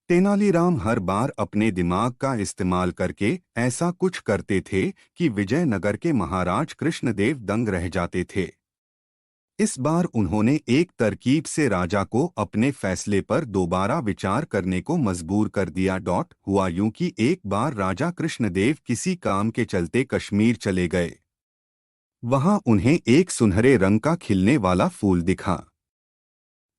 तेनालीराम हर बार अपने दिमाग का इस्तेमाल करके ऐसा कुछ करते थे कि विजयनगर के महाराज कृष्णदेव दंग रह जाते थे। इस बार उन्होंने एक तरकीब से राजा को अपने फैसले पर दोबारा विचार करने को मजबूर कर दिया। हुआ यूं कि एक बार राजा कृष्णदेव किसी काम के चलते कश्मीर चले गए। वहां उन्हें एक सुनहरे रंग का खिलने वाला फूल दिखा।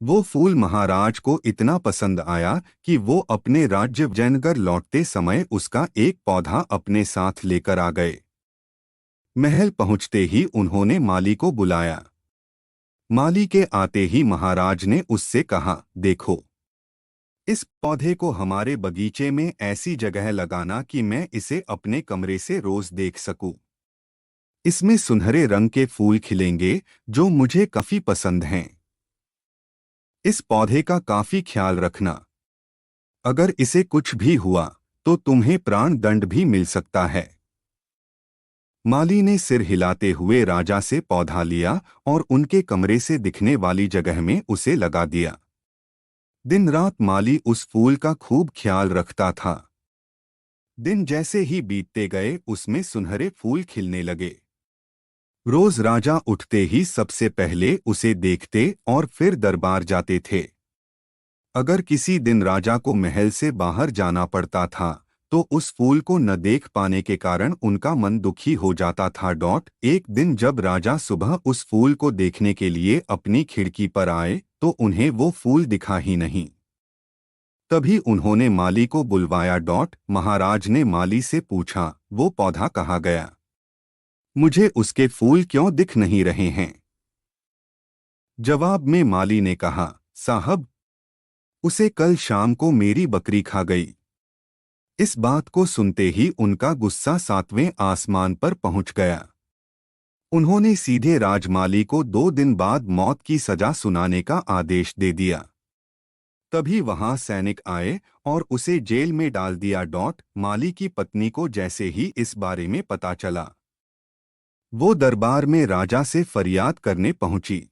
वो फूल महाराज को इतना पसंद आया कि वो अपने राज्य विजयनगर लौटते समय उसका एक पौधा अपने साथ लेकर आ गए। महल पहुंचते ही उन्होंने माली को बुलाया। माली के आते ही महाराज ने उससे कहा, देखो, इस पौधे को हमारे बगीचे में ऐसी जगह लगाना कि मैं इसे अपने कमरे से रोज देख सकूं। इसमें सुनहरे रंग के फूल खिलेंगे जो मुझे काफी पसंद हैं। इस पौधे का काफी ख्याल रखना। अगर इसे कुछ भी हुआ तो तुम्हें प्राण दंड भी मिल सकता है। माली ने सिर हिलाते हुए राजा से पौधा लिया और उनके कमरे से दिखने वाली जगह में उसे लगा दिया। दिन रात माली उस फूल का खूब ख्याल रखता था। दिन जैसे ही बीतते गए उसमें सुनहरे फूल खिलने लगे। रोज राजा उठते ही सबसे पहले उसे देखते और फिर दरबार जाते थे। अगर किसी दिन राजा को महल से बाहर जाना पड़ता था तो उस फूल को न देख पाने के कारण उनका मन दुखी हो जाता था। एक दिन जब राजा सुबह उस फूल को देखने के लिए अपनी खिड़की पर आए तो उन्हें वो फूल दिखा ही नहीं। तभी उन्होंने माली को बुलवाया। महाराज ने माली से पूछा, वो पौधा कहाँ गया? मुझे उसके फूल क्यों दिख नहीं रहे हैं? जवाब में माली ने कहा, साहब, उसे कल शाम को मेरी बकरी खा गई। इस बात को सुनते ही उनका गुस्सा 7वें आसमान पर पहुंच गया। उन्होंने सीधे राजमाली को 2 दिन बाद मौत की सजा सुनाने का आदेश दे दिया। तभी वहां सैनिक आए और उसे जेल में डाल दिया। माली की पत्नी को जैसे ही इस बारे में पता चला, वो दरबार में राजा से फरियाद करने पहुंची।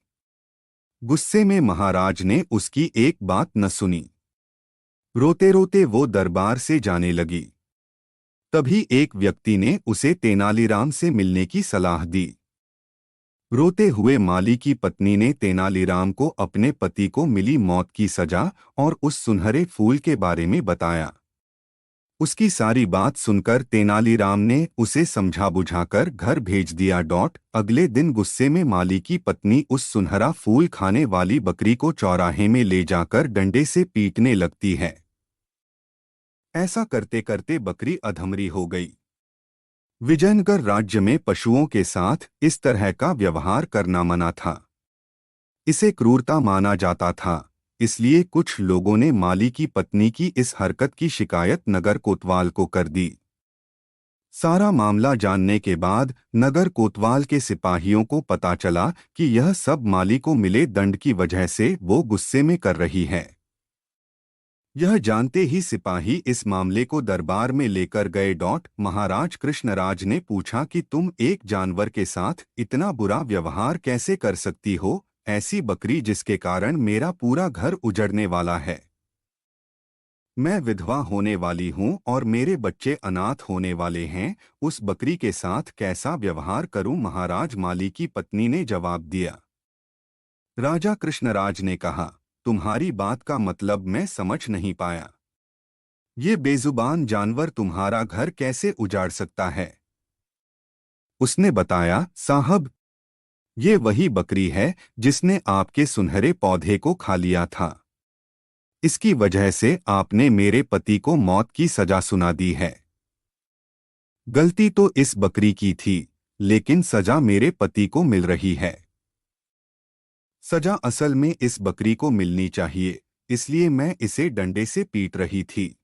गुस्से में महाराज ने उसकी एक बात न सुनी। रोते रोते वो दरबार से जाने लगी। तभी एक व्यक्ति ने उसे तेनालीराम से मिलने की सलाह दी। रोते हुए माली की पत्नी ने तेनालीराम को अपने पति को मिली मौत की सजा और उस सुनहरे फूल के बारे में बताया। उसकी सारी बात सुनकर तेनालीराम ने उसे समझा बुझाकर घर भेज दिया। अगले दिन गुस्से में माली की पत्नी उस सुनहरा फूल खाने वाली बकरी को चौराहे में ले जाकर डंडे से पीटने लगती है। ऐसा करते करते बकरी अधमरी हो गई। विजयनगर राज्य में पशुओं के साथ इस तरह का व्यवहार करना मना था। इसे क्रूरता माना जाता था। इसलिए कुछ लोगों ने माली की पत्नी की इस हरकत की शिकायत नगर कोतवाल को कर दी। सारा मामला जानने के बाद नगर कोतवाल के सिपाहियों को पता चला कि यह सब माली को मिले दंड की वजह से वो गुस्से में कर रही है। यह जानते ही सिपाही इस मामले को दरबार में लेकर गए। महाराज कृष्णराज ने पूछा कि तुम एक जानवर के साथ इतना बुरा व्यवहार कैसे कर सकती हो, ऐसी बकरी जिसके कारण मेरा पूरा घर उजड़ने वाला है। मैं विधवा होने वाली हूँ और मेरे बच्चे अनाथ होने वाले हैं, उस बकरी के साथ कैसा व्यवहार करूं? महाराज माली की पत्नी ने जवाब दिया। राजा कृष्णराज ने कहा, तुम्हारी बात का मतलब मैं समझ नहीं पाया। ये बेजुबान जानवर तुम्हारा घर कैसे उजाड़ सकता है? उसने बताया, साहब, ये वही बकरी है जिसने आपके सुनहरे पौधे को खा लिया था। इसकी वजह से आपने मेरे पति को मौत की सजा सुना दी है। गलती तो इस बकरी की थी, लेकिन सजा मेरे पति को मिल रही है। सजा असल में इस बकरी को मिलनी चाहिए, इसलिए मैं इसे डंडे से पीट रही थी।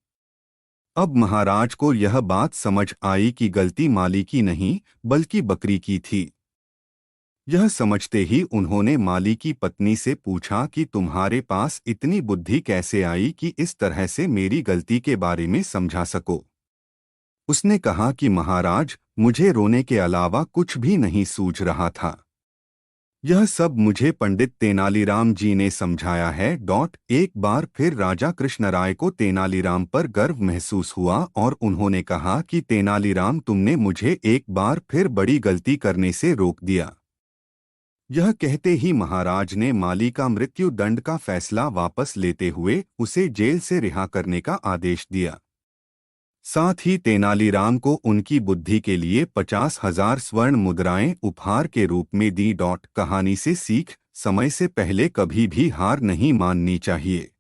अब महाराज को यह बात समझ आई कि गलती माली की नहीं बल्कि बकरी की थी। यह समझते ही उन्होंने माली की पत्नी से पूछा कि तुम्हारे पास इतनी बुद्धि कैसे आई कि इस तरह से मेरी गलती के बारे में समझा सको। उसने कहा कि महाराज, मुझे रोने के अलावा कुछ भी नहीं सूझ रहा था। यह सब मुझे पंडित तेनालीराम जी ने समझाया है। एक बार फिर राजा कृष्णराय को तेनालीराम पर गर्व महसूस हुआ और उन्होंने कहा कि तेनालीराम, तुमने मुझे एक बार फिर बड़ी गलती करने से रोक दिया। यह कहते ही महाराज ने माली का मृत्यु दंड का फैसला वापस लेते हुए उसे जेल से रिहा करने का आदेश दिया। साथ ही तेनालीराम को उनकी बुद्धि के लिए 50,000 स्वर्ण मुद्राएं उपहार के रूप में दी। कहानी से सीख, समय से पहले कभी भी हार नहीं माननी चाहिए।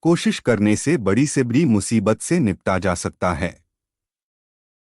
कोशिश करने से बड़ी से बड़ी मुसीबत से निपटा जा सकता है।